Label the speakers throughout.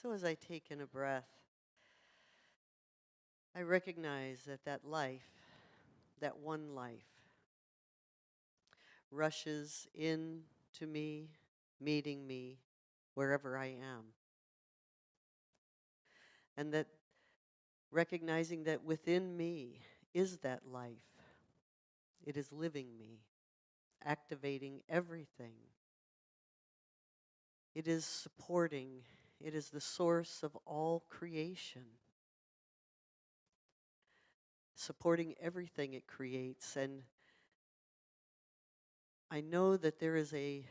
Speaker 1: So as I take in a breath, I recognize that life, that one life, rushes in to me, meeting me wherever I am. And that recognizing that within me is that life. It is living me, activating everything. It is supporting, it is the source of all creation, supporting everything it creates. And I know that there is a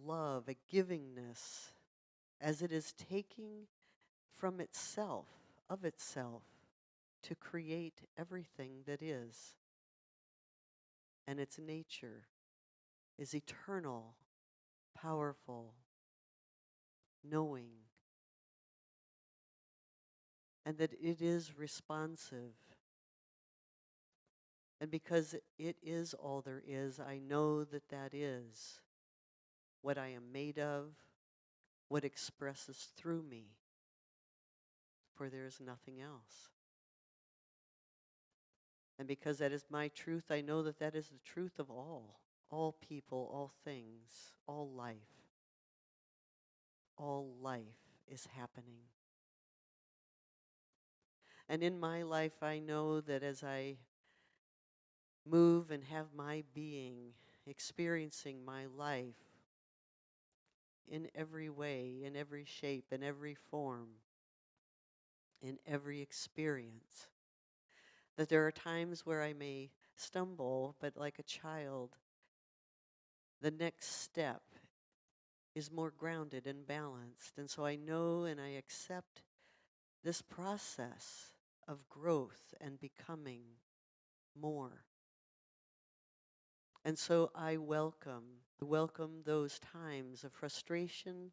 Speaker 1: love, a givingness, as it is taking from itself, of itself, to create everything that is. And its nature is eternal, powerful, knowing, and that it is responsive. And because it is all there is, I know that that is what I am made of, what expresses through me, for there is nothing else. And because that is my truth, I know that that is the truth of all people, all things, all life. All life is happening. And in my life, I know that as I move and have my being, experiencing my life in every way, in every shape, in every form, in every experience, that there are times where I may stumble, but like a child, the next step is more grounded and balanced. And so I know and I accept this process of growth and becoming more. And so I welcome those times of frustration,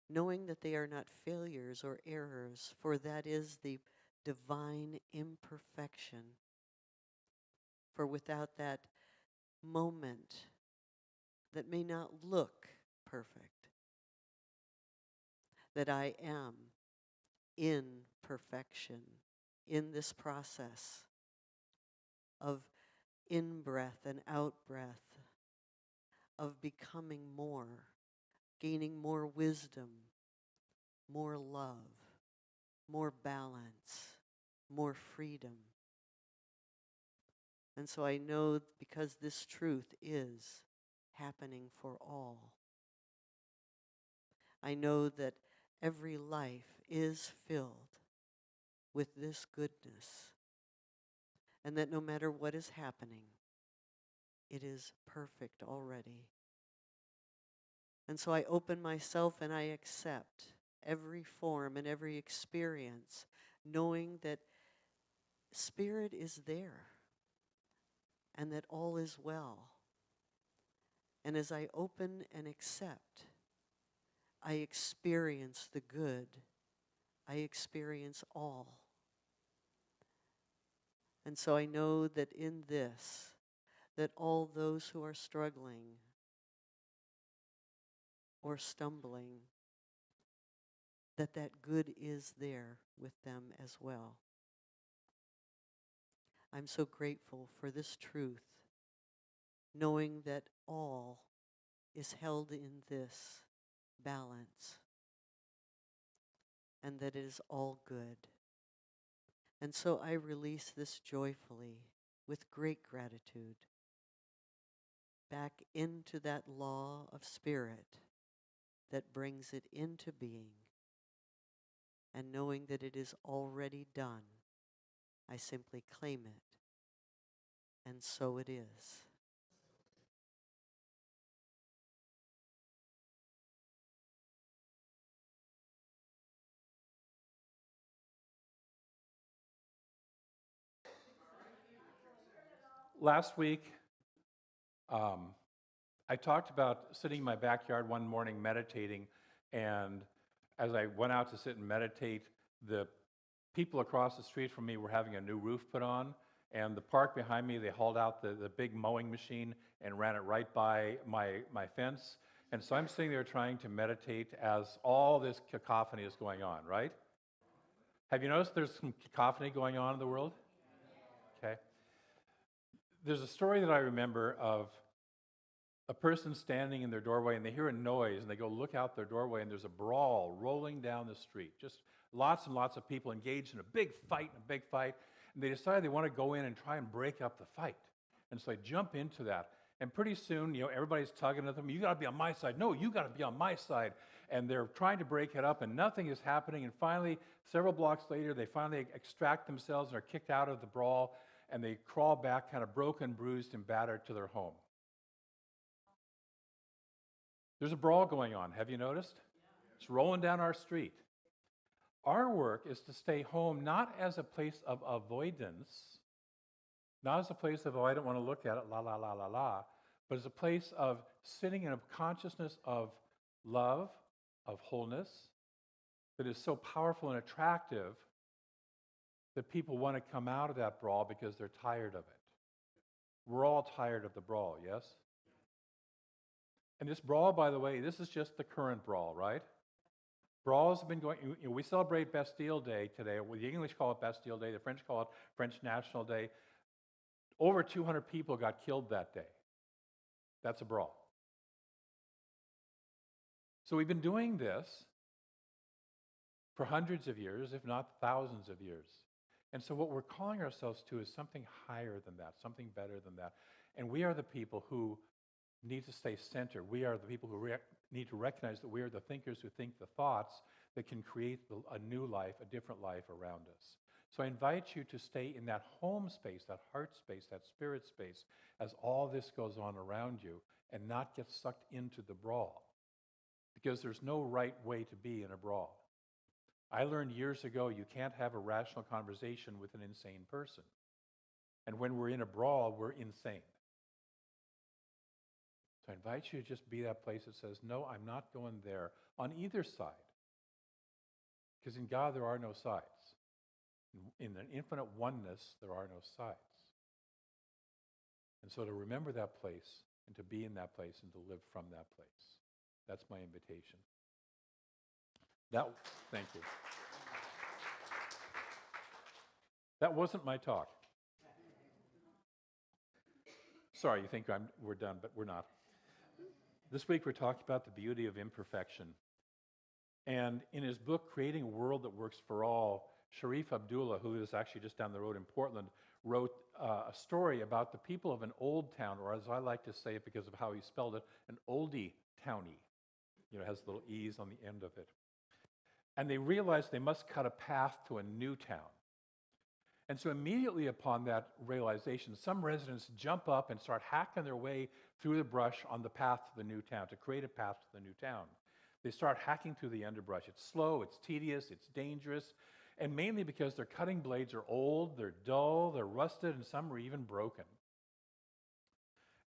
Speaker 1: knowing that they are not failures or errors, for that is the divine imperfection. For without that moment that may not look perfect, that I am in perfection, in this process of in-breath and out-breath, of becoming more, gaining more wisdom, more love, more balance, more freedom. And so I know because this truth is happening for all, I know that every life is filled with this goodness, and that no matter what is happening, it is perfect already. And so I open myself and I accept every form and every experience, knowing that Spirit is there and that all is well. And as I open and accept, I experience the good. I experience all. And so I know that in this, that all those who are struggling or stumbling, that good is there with them as well. I'm so grateful for this truth, knowing that all is held in this balance and that it is all good. And so I release this joyfully with great gratitude back into that law of spirit that brings it into being. And knowing that it is already done, I simply claim it, and so it is.
Speaker 2: Last week, I talked about sitting in my backyard one morning meditating, and as I went out to sit and meditate, the people across the street from me were having a new roof put on, and the park behind me, they hauled out the big mowing machine and ran it right by my fence. And so I'm sitting there trying to meditate as all this cacophony is going on, right? Have you noticed there's some cacophony going on in the world? Okay. There's a story that I remember of a person standing in their doorway and they hear a noise and they go look out their doorway and there's a brawl rolling down the street. Just lots and lots of people engaged in a big fight. And they decide they want to go in and try and break up the fight. And so they jump into that. And pretty soon, everybody's tugging at them. You got to be on my side. No, you got to be on my side. And they're trying to break it up, and nothing is happening. And finally, several blocks later, they finally extract themselves and are kicked out of the brawl, and they crawl back, kind of broken, bruised, and battered to their home. There's a brawl going on. Have you noticed? It's rolling down our street. Our work is to stay home, not as a place of avoidance, not as a place of, oh, I don't want to look at it, la, la, la, la, la, but as a place of sitting in a consciousness of love, of wholeness, that is so powerful and attractive that people want to come out of that brawl because they're tired of it. We're all tired of the brawl, yes? And this brawl, by the way, this is just the current brawl, right? Brawls have been going, we celebrate Bastille Day today. Well, the English call it Bastille Day, the French call it French National Day. Over 200 people got killed that day. That's a brawl. So we've been doing this for hundreds of years, if not thousands of years. And so what we're calling ourselves to is something higher than that, something better than that. And we are the people who need to stay centered. We are the people who need to recognize that we are the thinkers who think the thoughts that can create a new life, a different life around us. So I invite you to stay in that home space, that heart space, that spirit space, as all this goes on around you, and not get sucked into the brawl. Because there's no right way to be in a brawl. I learned years ago you can't have a rational conversation with an insane person. And when we're in a brawl, we're insane. So I invite you to just be that place that says, no, I'm not going there on either side. Because in God, there are no sides. In an infinite oneness, there are no sides. And so to remember that place and to be in that place and to live from that place. That's my invitation. Thank you. That wasn't my talk. Sorry, you think we're done, but we're not. This week we're talking about the beauty of imperfection. And in his book, Creating a World That Works for All, Sharif Abdullah, who is actually just down the road in Portland, wrote a story about the people of an old town, or as I like to say it because of how he spelled it, an oldie townie. It has little E's on the end of it. And they realized they must cut a path to a new town. And so immediately upon that realization, some residents jump up and start hacking their way through the brush on the path to the new town, to create a path to the new town. They start hacking through the underbrush. It's slow, it's tedious, it's dangerous, and mainly because their cutting blades are old, they're dull, they're rusted, and some are even broken.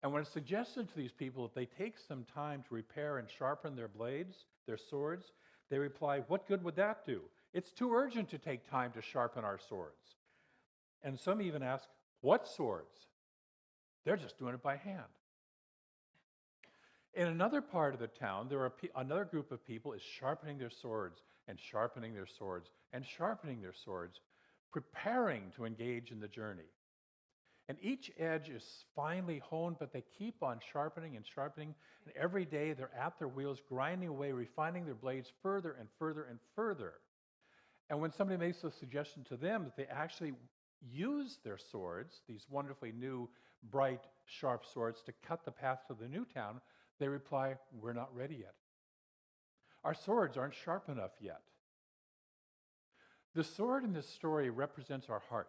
Speaker 2: And when it's suggested to these people that they take some time to repair and sharpen their blades, their swords, they reply, what good would that do? It's too urgent to take time to sharpen our swords. And some even ask, what swords? They're just doing it by hand. In another part of the town, another group of people is sharpening their swords and sharpening their swords and sharpening their swords, preparing to engage in the journey. And each edge is finely honed, but they keep on sharpening and sharpening. And every day they're at their wheels, grinding away, refining their blades further and further and further. And when somebody makes a suggestion to them that they actually use their swords, these wonderfully new, bright, sharp swords, to cut the path to the new town, they reply, we're not ready yet. Our swords aren't sharp enough yet. The sword in this story represents our heart.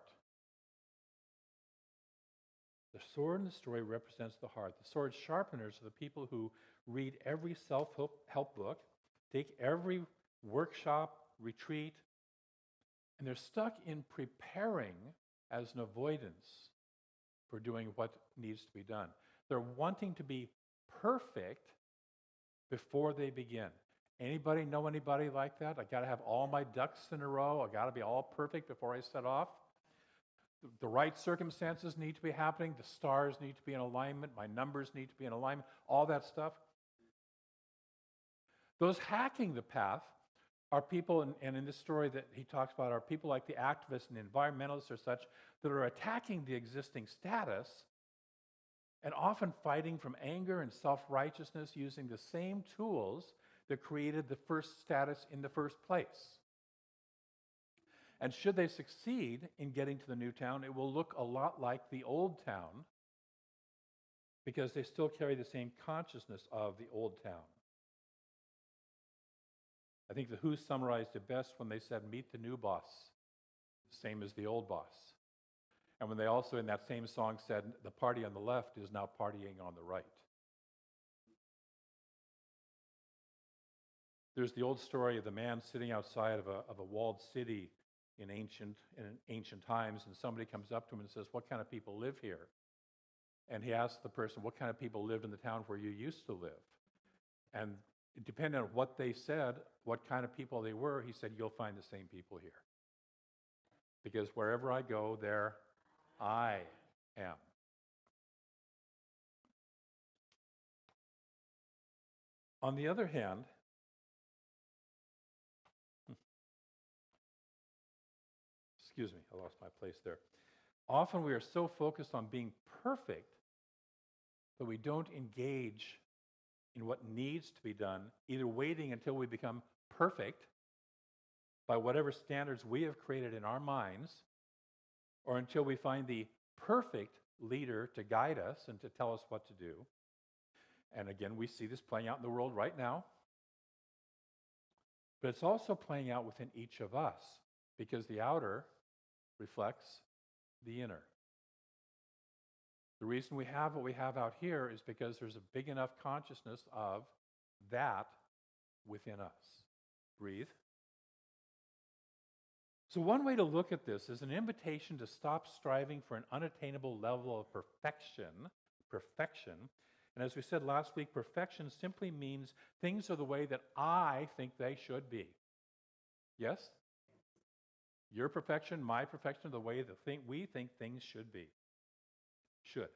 Speaker 2: The sword in the story represents the heart. The sword sharpeners are the people who read every self-help book, take every workshop, retreat, and they're stuck in preparing as an avoidance for doing what needs to be done. They're wanting to be perfect before they begin. Anybody know anybody like that? I got to have all my ducks in a row. I got to be all perfect before I set off. The right circumstances need to be happening. The stars need to be in alignment. My numbers need to be in alignment. All that stuff. Those hacking the path are people, and in this story that he talks about, are people like the activists and environmentalists or such that are attacking the existing status and often fighting from anger and self-righteousness using the same tools that created the first status in the first place. And should they succeed in getting to the new town, it will look a lot like the old town because they still carry the same consciousness of the old town. I think the Who summarized it best when they said, meet the new boss, same as the old boss. And when they also, in that same song, said, the party on the left is now partying on the right. There's the old story of the man sitting outside of a walled city in ancient times, and somebody comes up to him and says, what kind of people live here? And he asks the person, what kind of people lived in the town where you used to live? And depending on what they said, what kind of people they were, he said, you'll find the same people here. Because wherever I go, there I am. On the other hand, excuse me, I lost my place there. Often we are so focused on being perfect that we don't engage in what needs to be done, either waiting until we become perfect by whatever standards we have created in our minds, or until we find the perfect leader to guide us and to tell us what to do. And again, we see this playing out in the world right now. But it's also playing out within each of us, because the outer reflects the inner. The reason we have what we have out here is because there's a big enough consciousness of that within us. Breathe. So one way to look at this is an invitation to stop striving for an unattainable level of perfection. And as we said last week, perfection simply means things are the way that I think they should be. Yes? Your perfection, my perfection, the way that we think things should be. Should.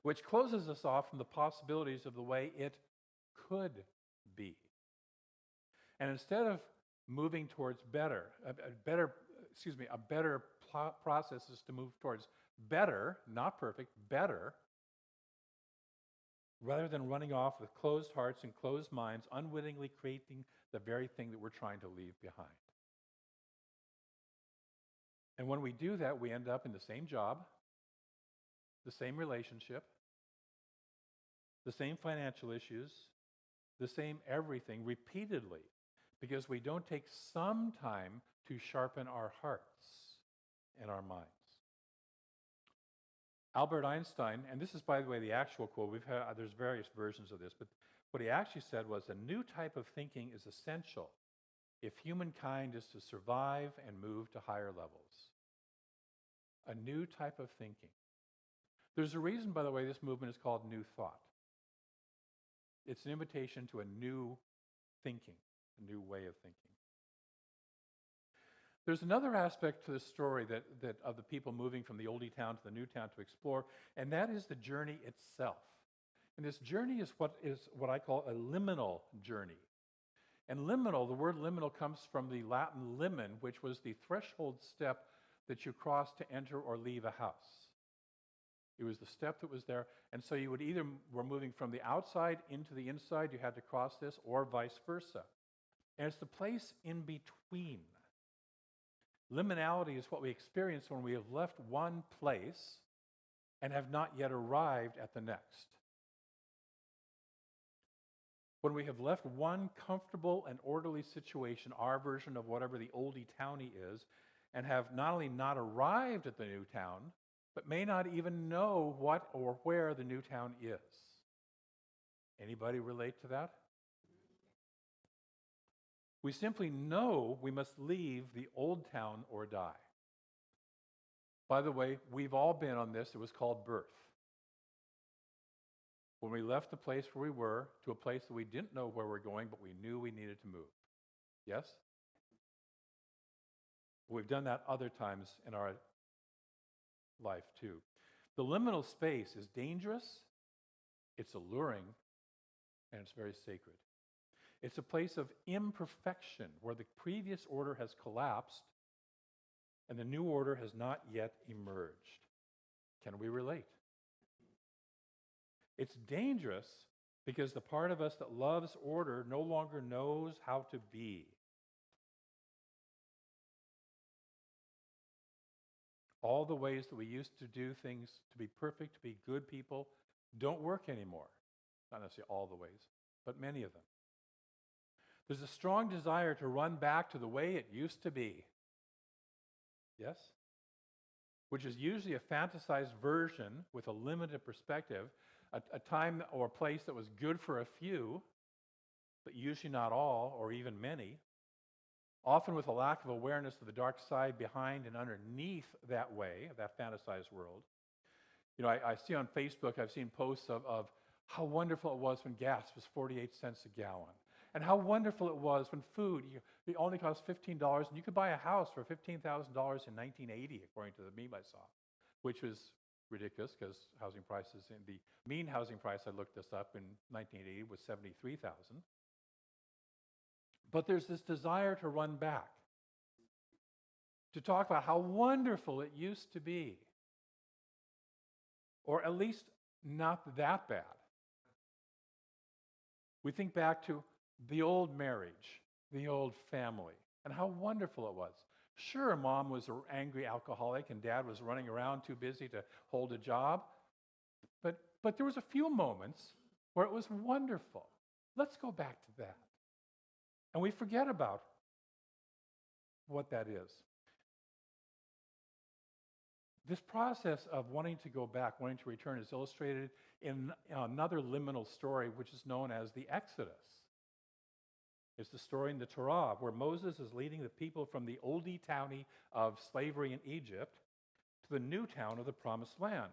Speaker 2: Which closes us off from the possibilities of the way it could be. And instead of moving towards better process is to move towards better, not perfect, better, rather than running off with closed hearts and closed minds, unwittingly creating the very thing that we're trying to leave behind. And when we do that, we end up in the same job, the same relationship, the same financial issues, the same everything repeatedly, because we don't take some time to sharpen our hearts and our minds. Albert Einstein, and this is, by the way, the actual quote. There's various versions of this, but what he actually said was, a new type of thinking is essential if humankind is to survive and move to higher levels. A new type of thinking. There's a reason, by the way, this movement is called New Thought. It's an invitation to a new thinking, a new way of thinking. There's another aspect to the story that of the people moving from the oldie town to the new town to explore, and that is the journey itself. And this journey is what I call a liminal journey. And liminal, the word liminal comes from the Latin limen, which was the threshold step that you crossed to enter or leave a house. It was the step that was there, and so you would either were moving from the outside into the inside, you had to cross this, or vice versa. And it's the place in between. Liminality is what we experience when we have left one place and have not yet arrived at the next. When we have left one comfortable and orderly situation, our version of whatever the oldie townie is, and have not only not arrived at the new town, but may not even know what or where the new town is. Anybody relate to that? We simply know we must leave the old town or die. By the way, we've all been on this. It was called birth. When we left the place where we were to a place that we didn't know where we're going, but we knew we needed to move. Yes? We've done that other times in our life too. The liminal space is dangerous, it's alluring, and it's very sacred. It's a place of imperfection where the previous order has collapsed and the new order has not yet emerged. Can we relate? It's dangerous because the part of us that loves order no longer knows how to be. All the ways that we used to do things to be perfect, to be good people, don't work anymore. Not necessarily all the ways, but many of them. There's a strong desire to run back to the way it used to be. Yes? Which is usually a fantasized version with a limited perspective, a time or place that was good for a few, but usually not all or even many, often with a lack of awareness of the dark side behind and underneath that way, that fantasized world. You know, I see on Facebook, I've seen posts of how wonderful it was when gas was 48 cents a gallon. And how wonderful it was when food it only cost $15, and you could buy a house for $15,000 in 1980, according to the meme I saw, which was ridiculous because housing prices, in the mean housing price, I looked this up, in 1980 was $73,000. But there's this desire to run back, to talk about how wonderful it used to be, or at least not that bad. We think back to the old marriage, the old family, and how wonderful it was. Sure, mom was an angry alcoholic and dad was running around too busy to hold a job, but there was a few moments where it was wonderful. Let's go back to that. And we forget about what that is. This process of wanting to go back, wanting to return, is illustrated in another liminal story, which is known as the Exodus. It's the story in the Torah where Moses is leading the people from the oldie townie of slavery in Egypt to the new town of the Promised Land.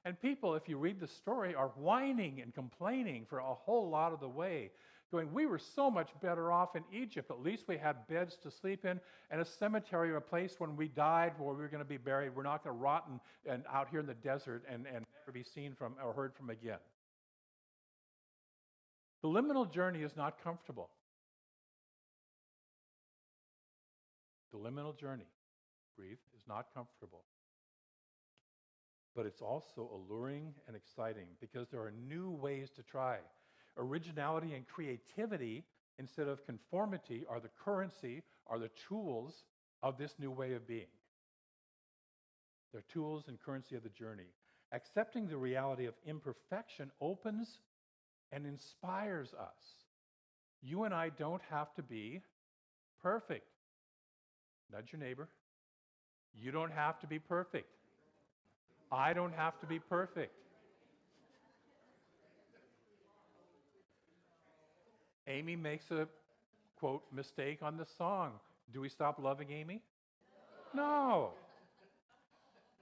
Speaker 2: And people, if you read the story, are whining and complaining for a whole lot of the way, going, we were so much better off in Egypt. At least we had beds to sleep in and a cemetery, a place when we died where we were going to be buried. We're not going to rot and out here in the desert and never be seen from or heard from again. The liminal journey is not comfortable. The liminal journey, breathe, is not comfortable. But it's also alluring and exciting because there are new ways to try. Originality and creativity, instead of conformity, are the currency, are the tools of this new way of being. They're tools and currency of the journey. Accepting the reality of imperfection opens and inspires us. You and I don't have to be perfect. Nudge your neighbor. You don't have to be perfect. I don't have to be perfect. Amy makes a, quote, mistake on the song. Do we stop loving Amy? No.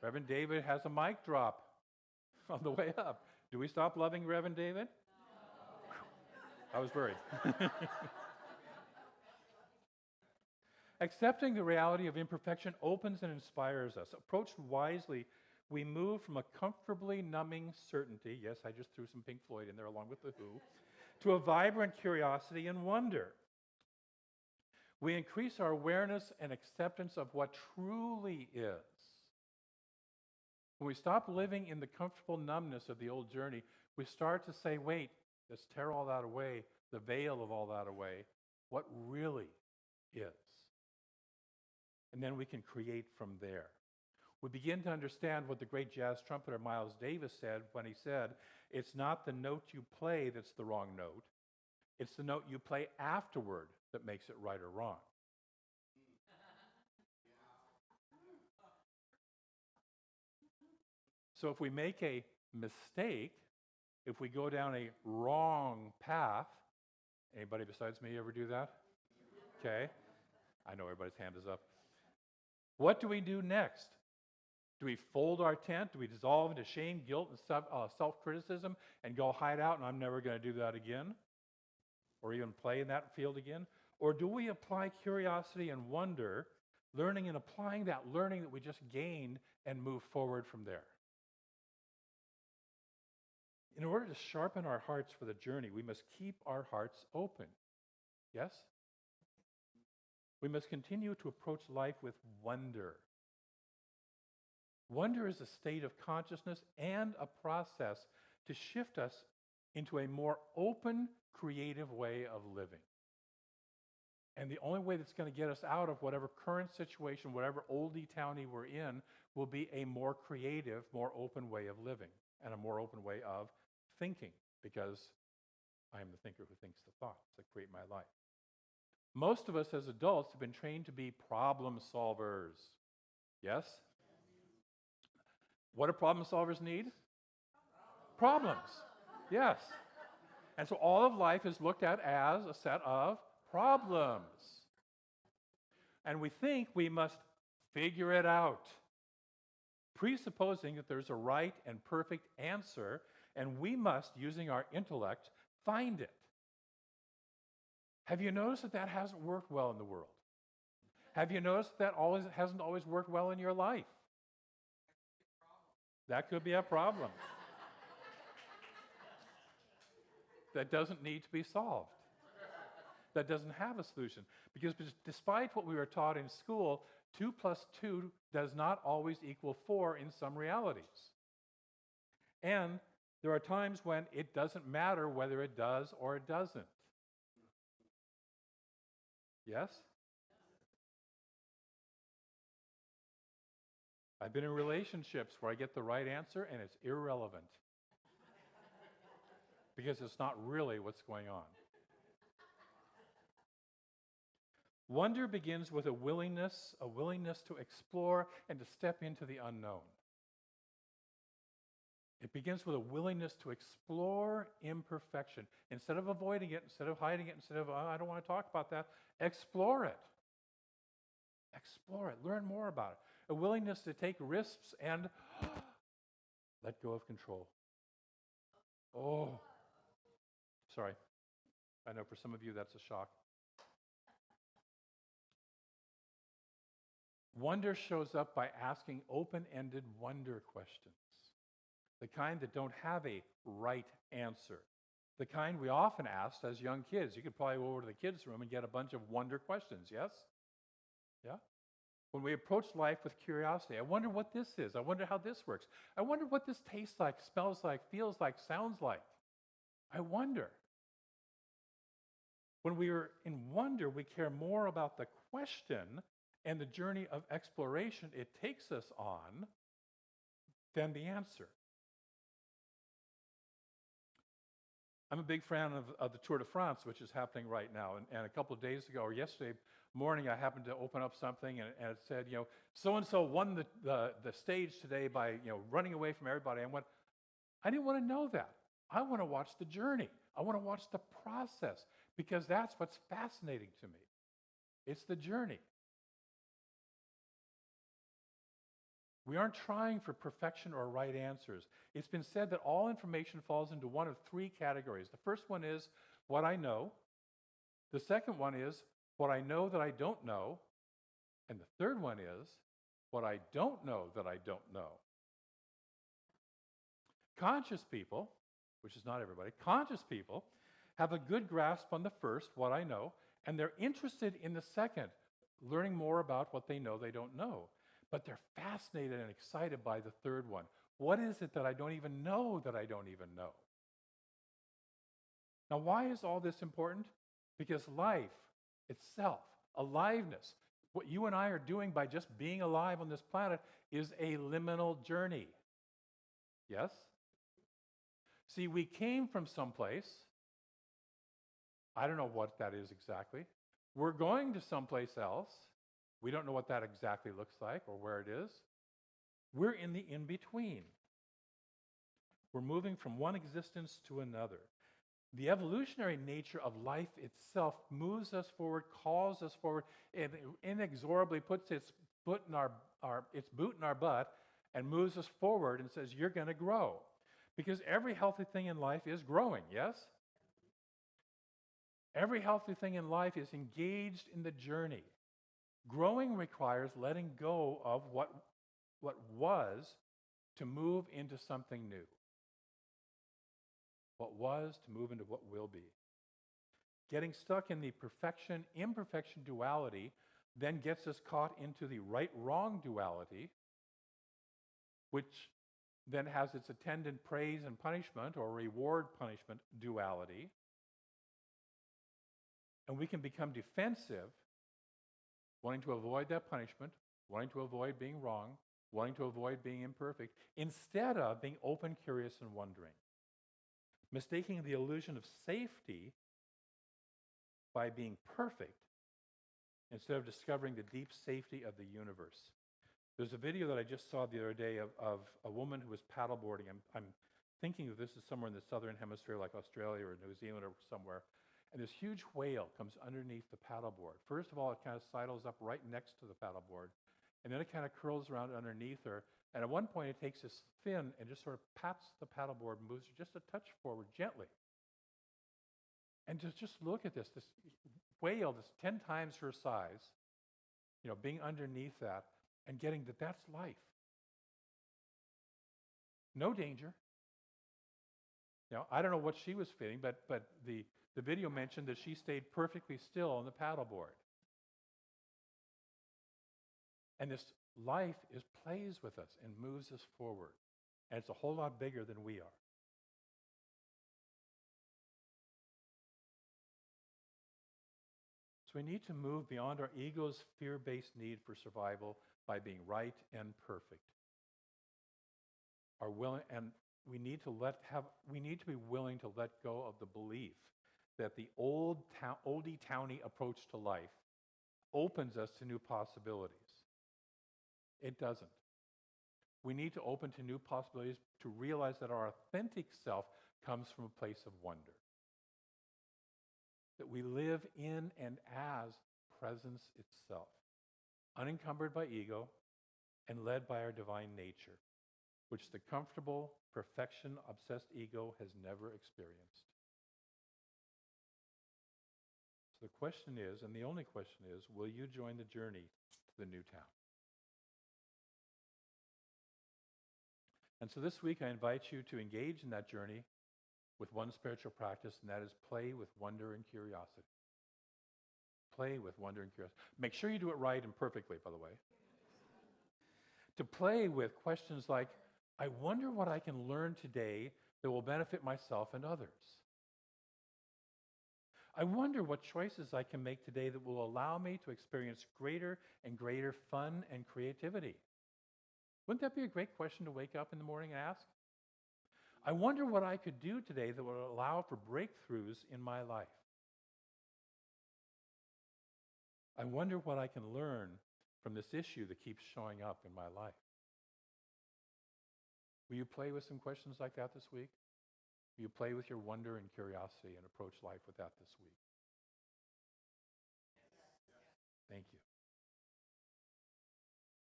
Speaker 2: Reverend David has a mic drop on the way up. Do we stop loving Reverend David? No. I was worried. Accepting the reality of imperfection opens and inspires us. Approached wisely, we move from a comfortably numbing certainty, yes, I just threw some Pink Floyd in there along with The Who, to a vibrant curiosity and wonder. We increase our awareness and acceptance of what truly is. When we stop living in the comfortable numbness of the old journey, we start to say, wait, let's tear all that away, the veil of all that away, what really is. And then we can create from there. We begin to understand what the great jazz trumpeter Miles Davis said when he said, it's not the note you play that's the wrong note, it's the note you play afterward that makes it right or wrong. So if we make a mistake, if we go down a wrong path, anybody besides me ever do that? Okay. I know everybody's hand is up. What do we do next? Do we fold our tent? Do we dissolve into shame, guilt, and self-criticism and go hide out and I'm never going to do that again? Or even play in that field again? Or do we apply curiosity and wonder, learning and applying that learning that we just gained and move forward from there? In order to sharpen our hearts for the journey, we must keep our hearts open. Yes? We must continue to approach life with wonder. Wonder is a state of consciousness and a process to shift us into a more open, creative way of living. And the only way that's going to get us out of whatever current situation, whatever oldie townie we're in, will be a more creative, more open way of living and a more open way of thinking, because I am the thinker who thinks the thoughts that create my life. Most of us as adults have been trained to be problem solvers. Yes? What do problem solvers need? Problems. Yes. And so all of life is looked at as a set of problems. And we think we must figure it out, presupposing that there's a right and perfect answer, and we must, using our intellect, find it. Have you noticed that that hasn't worked well in the world? Have you noticed that hasn't always worked well in your life? That could be a problem that doesn't need to be solved, that doesn't have a solution. Because despite what we were taught in school, 2 plus 2 does not always equal 4 in some realities. And there are times when it doesn't matter whether it does or it doesn't. Yes? I've been in relationships where I get the right answer and it's irrelevant because it's not really what's going on. Wonder begins with a willingness to explore and to step into the unknown. It begins with a willingness to explore imperfection. Instead of avoiding it, instead of hiding it, instead of, oh, I don't want to talk about that, explore it. Explore it. Learn more about it. A willingness to take risks and let go of control. Oh, sorry. I know for some of you that's a shock. Wonder shows up by asking open-ended wonder questions, the kind that don't have a right answer, the kind we often ask as young kids. You could probably go over to the kids' room and get a bunch of wonder questions, yes? Yeah? When we approach life with curiosity, I wonder what this is. I wonder how this works. I wonder what this tastes like, smells like, feels like, sounds like. I wonder. When we are in wonder, we care more about the question and the journey of exploration it takes us on than the answer. I'm a big fan of the Tour de France, which is happening right now. And a couple of days ago, or yesterday morning, I happened to open up something, and it said, so-and-so won the stage today by, running away from everybody. I didn't want to know that. I want to watch the journey. I want to watch the process, because that's what's fascinating to me. It's the journey. We aren't trying for perfection or right answers. It's been said that all information falls into one of 3 categories. The first one is what I know. The second one is what I know that I don't know. And the third one is what I don't know that I don't know. Conscious people, which is not everybody, conscious people have a good grasp on the first, what I know, and they're interested in the second, learning more about what they know they don't know. But they're fascinated and excited by the third one. What is it that I don't even know that I don't even know? Now, why is all this important? Because life itself, aliveness, what you and I are doing by just being alive on this planet is a liminal journey. Yes? See, we came from someplace. I don't know what that is exactly. We're going to someplace else. We don't know what that exactly looks like or where it is. We're in the in-between. We're moving from one existence to another. The evolutionary nature of life itself moves us forward, calls us forward, and inexorably puts its boot in our butt and moves us forward and says, you're going to grow. Because every healthy thing in life is growing, yes? Every healthy thing in life is engaged in the journey. Growing requires letting go of what was to move into something new. What was to move into what will be. Getting stuck in the perfection-imperfection duality then gets us caught into the right-wrong duality, which then has its attendant praise and punishment or reward-punishment duality. And we can become defensive, wanting to avoid that punishment, wanting to avoid being wrong, wanting to avoid being imperfect, instead of being open, curious, and wondering. Mistaking the illusion of safety by being perfect instead of discovering the deep safety of the universe. There's a video that I just saw the other day of a woman who was paddleboarding. I'm thinking that this is somewhere in the southern hemisphere like Australia or New Zealand or somewhere. And this huge whale comes underneath the paddleboard. First of all, it kind of sidles up right next to the paddleboard. And then it kind of curls around underneath her. And at one point, it takes its fin and just sort of pats the paddleboard and moves just a touch forward gently. And just look at this whale that's 10 times her size, being underneath that and getting that's life. No danger. I don't know what she was feeling, but the video mentioned that she stayed perfectly still on the paddleboard. And this life plays with us and moves us forward. And it's a whole lot bigger than we are. So we need to move beyond our ego's fear-based need for survival by being right and perfect. We need to be willing to let go of the belief that the oldie-towny approach to life opens us to new possibilities. It doesn't. We need to open to new possibilities to realize that our authentic self comes from a place of wonder. That we live in and as presence itself, unencumbered by ego and led by our divine nature, which the comfortable, perfection-obsessed ego has never experienced. So the question is, and the only question is, will you join the journey to the new town? And so this week I invite you to engage in that journey with one spiritual practice, and that is play with wonder and curiosity. Play with wonder and curiosity. Make sure you do it right and perfectly, by the way. To play with questions like, I wonder what I can learn today that will benefit myself and others. I wonder what choices I can make today that will allow me to experience greater and greater fun and creativity. Wouldn't that be a great question to wake up in the morning and ask? I wonder what I could do today that would allow for breakthroughs in my life. I wonder what I can learn from this issue that keeps showing up in my life. Will you play with some questions like that this week? Will you play with your wonder and curiosity and approach life with that this week? Thank you.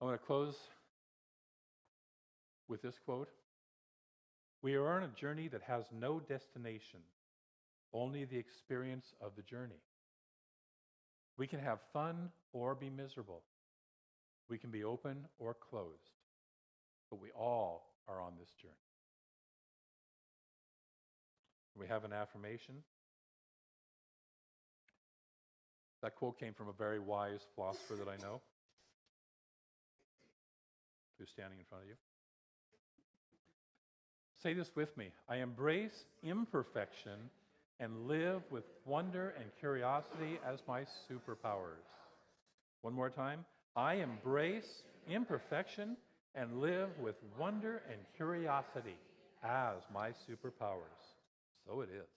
Speaker 2: I want to close with this quote. We are on a journey that has no destination, only the experience of the journey. We can have fun or be miserable. We can be open or closed, but we all are on this journey. We have an affirmation. That quote came from a very wise philosopher that I know, who's standing in front of you. Say this with me. I embrace imperfection and live with wonder and curiosity as my superpowers. One more time. I embrace imperfection and live with wonder and curiosity as my superpowers. So it is.